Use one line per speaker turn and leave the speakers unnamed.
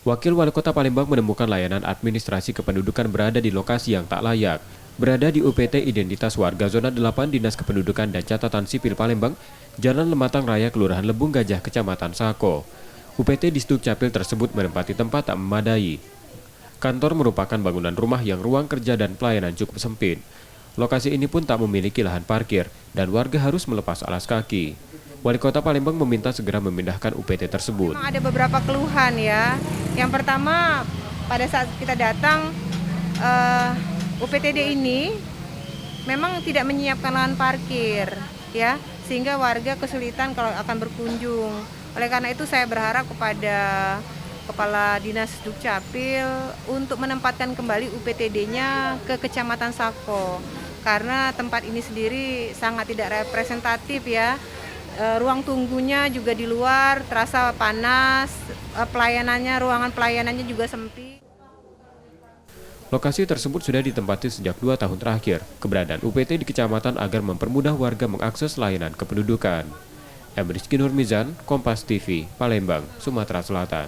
Wakil Wali Kota Palembang menemukan layanan administrasi kependudukan berada di lokasi yang tak layak. Berada di UPT Identitas Warga Zona 8 Dinas Kependudukan dan Catatan Sipil Palembang, Jalan Lematang Raya, Kelurahan Lebung Gajah, Kecamatan Sako. UPT di Sdukcapil tersebut menempati tempat tak memadai. Kantor merupakan bangunan rumah yang ruang kerja dan pelayanan cukup sempit. Lokasi ini pun tak memiliki lahan parkir dan warga harus melepas alas kaki. Wali Kota Palembang meminta segera memindahkan UPT tersebut.
Memang ada beberapa keluhan ya. Yang pertama, pada saat kita datang, UPTD ini memang tidak menyiapkan lahan parkir, ya, sehingga warga kesulitan kalau akan berkunjung. Oleh karena itu saya berharap kepada Kepala Dinas Dukcapil untuk menempatkan kembali UPTD-nya ke Kecamatan Sako. Karena tempat ini sendiri sangat tidak representatif ya. Ruang tunggunya juga di luar, terasa panas, ruangan pelayanannya juga sempit.
Lokasi tersebut sudah ditempati sejak 2 tahun terakhir. Keberadaan UPT di kecamatan agar mempermudah warga mengakses layanan kependudukan. Rizky Nurmizan, Kompas TV, Palembang, Sumatera Selatan.